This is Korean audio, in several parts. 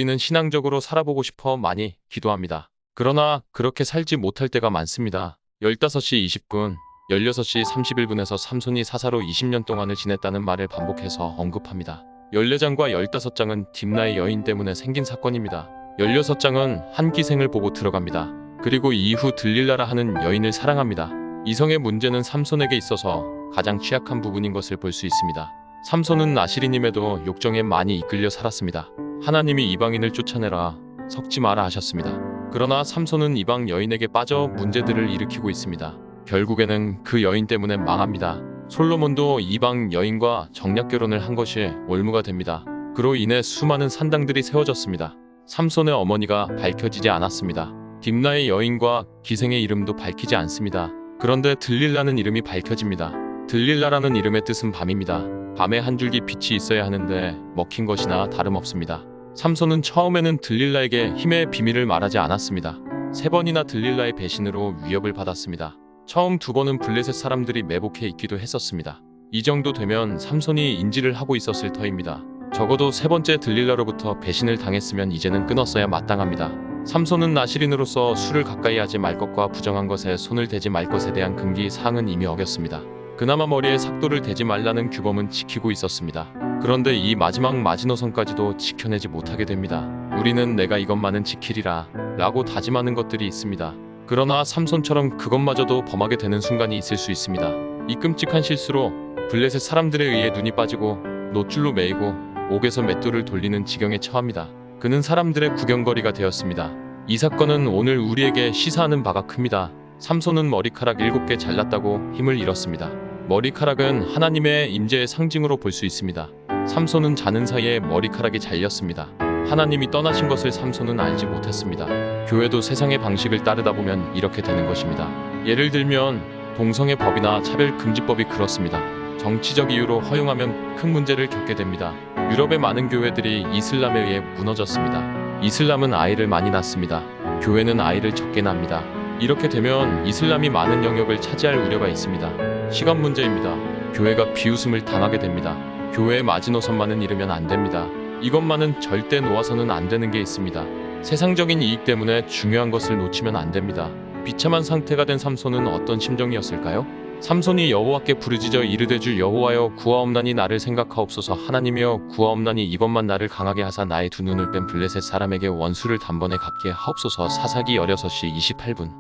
우리는 신앙적으로 살아보고 싶어 많이 기도합니다. 그러나 그렇게 살지 못할 때가 많습니다. 15시 20분, 16시 31분에서 삼손이 사사로 20년 동안을 지냈다는 말을 반복해서 언급합니다. 14장과 15장은 딥나의 여인 때문에 생긴 사건입니다. 16장은 한 기생을 보고 들어갑니다. 그리고 이후 들릴라라 하는 여인을 사랑합니다. 이성의 문제는 삼손에게 있어서 가장 취약한 부분인 것을 볼 수 있습니다. 삼손은 나시리님에도 욕정에 많이 이끌려 살았습니다. 하나님이 이방인을 쫓아내라, 섞지 마라 하셨습니다. 그러나 삼손은 이방 여인에게 빠져 문제들을 일으키고 있습니다. 결국에는 그 여인 때문에 망합니다. 솔로몬도 이방 여인과 정략 결혼을 한 것이 올무가 됩니다. 그로 인해 수많은 산당들이 세워졌습니다. 삼손의 어머니가 밝혀지지 않았습니다. 딥나의 여인과 기생의 이름도 밝히지 않습니다. 그런데 들릴라는 이름이 밝혀집니다. 들릴라라는 이름의 뜻은 밤입니다. 밤에 한 줄기 빛이 있어야 하는데 먹힌 것이나 다름없습니다. 삼손은 처음에는 들릴라에게 힘의 비밀을 말하지 않았습니다. 3번이나 들릴라의 배신으로 위협을 받았습니다. 처음 2번은 블레셋 사람들이 매복해 있기도 했었습니다. 이 정도 되면 삼손이 인지를 하고 있었을 터입니다. 적어도 3번째 들릴라로부터 배신을 당했으면 이제는 끊었어야 마땅합니다. 삼손은 나시린으로서 술을 가까이 하지 말 것과 부정한 것에 손을 대지 말 것에 대한 금기 사항은 이미 어겼습니다. 그나마 머리에 삭도를 대지 말라는 규범은 지키고 있었습니다. 그런데 이 마지막 마지노선까지도 지켜내지 못하게 됩니다. 우리는 내가 이것만은 지키리라 라고 다짐하는 것들이 있습니다. 그러나 삼손처럼 그것마저도 범하게 되는 순간이 있을 수 있습니다. 이 끔찍한 실수로 블레셋 사람들에 의해 눈이 빠지고 노줄로 매이고 옥에서 맷돌을 돌리는 지경에 처합니다. 그는 사람들의 구경거리가 되었습니다. 이 사건은 오늘 우리에게 시사하는 바가 큽니다. 삼손은 머리카락 7개 잘랐다고 힘을 잃었습니다. 머리카락은 하나님의 임재의 상징으로 볼 수 있습니다. 삼손은 자는 사이에 머리카락이 잘렸습니다. 하나님이 떠나신 것을 삼손은 알지 못했습니다. 교회도 세상의 방식을 따르다 보면 이렇게 되는 것입니다. 예를 들면 동성애 법이나 차별금지법이 그렇습니다. 정치적 이유로 허용하면 큰 문제를 겪게 됩니다. 유럽의 많은 교회들이 이슬람에 의해 무너졌습니다. 이슬람은 아이를 많이 낳습니다. 교회는 아이를 적게 낳습니다. 이렇게 되면 이슬람이 많은 영역을 차지할 우려가 있습니다. 시간 문제입니다. 교회가 비웃음을 당하게 됩니다. 교회의 마지노선만은 잃으면 안 됩니다. 이것만은 절대 놓아서는 안 되는 게 있습니다. 세상적인 이익 때문에 중요한 것을 놓치면 안 됩니다. 비참한 상태가 된 삼손은 어떤 심정이었을까요? 삼손이 여호와께 부르짖어 이르되 주 여호와여 구하옵나니 나를 생각하옵소서. 하나님이여 구하옵나니 이번만 나를 강하게 하사 나의 두 눈을 뺀 블레셋 사람에게 원수를 단번에 갚게 하옵소서. 사사기 16시 28분.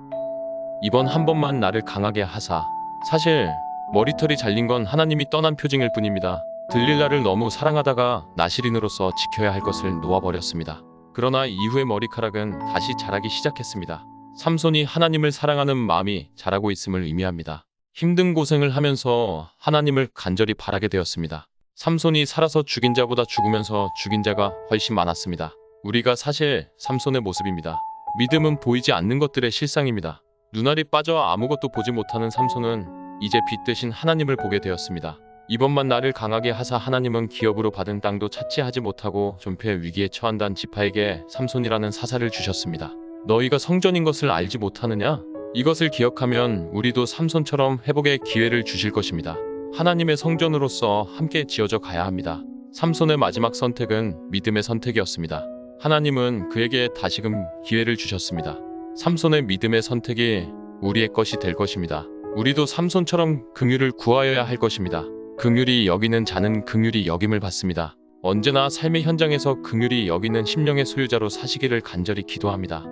이번 한 번만 나를 강하게 하사. 사실 머리털이 잘린 건 하나님이 떠난 표징일 뿐입니다. 들릴라를 너무 사랑하다가 나시린으로서 지켜야 할 것을 놓아버렸습니다. 그러나 이후에 머리카락은 다시 자라기 시작했습니다. 삼손이 하나님을 사랑하는 마음이 자라고 있음을 의미합니다. 힘든 고생을 하면서 하나님을 간절히 바라게 되었습니다. 삼손이 살아서 죽인 자보다 죽으면서 죽인 자가 훨씬 많았습니다. 우리가 사실 삼손의 모습입니다. 믿음은 보이지 않는 것들의 실상입니다. 눈알이 빠져 아무것도 보지 못하는 삼손은 이제 빛 대신 하나님을 보게 되었습니다. 이번만 나를 강하게 하사. 하나님은 기업으로 받은 땅도 차지하지 못하고 존폐의 위기에 처한단 지파에게 삼손이라는 사사를 주셨습니다. 너희가 성전인 것을 알지 못하느냐? 이것을 기억하면 우리도 삼손처럼 회복의 기회를 주실 것입니다. 하나님의 성전으로서 함께 지어져 가야 합니다. 삼손의 마지막 선택은 믿음의 선택이었습니다. 하나님은 그에게 다시금 기회를 주셨습니다. 삼손의 믿음의 선택이 우리의 것이 될 것입니다. 우리도 삼손처럼 긍휼을 구하여야 할 것입니다. 긍휼히 여기는 자는 긍휼히 여김을 받습니다. 언제나 삶의 현장에서 긍휼히 여기는 심령의 소유자로 사시기를 간절히 기도합니다.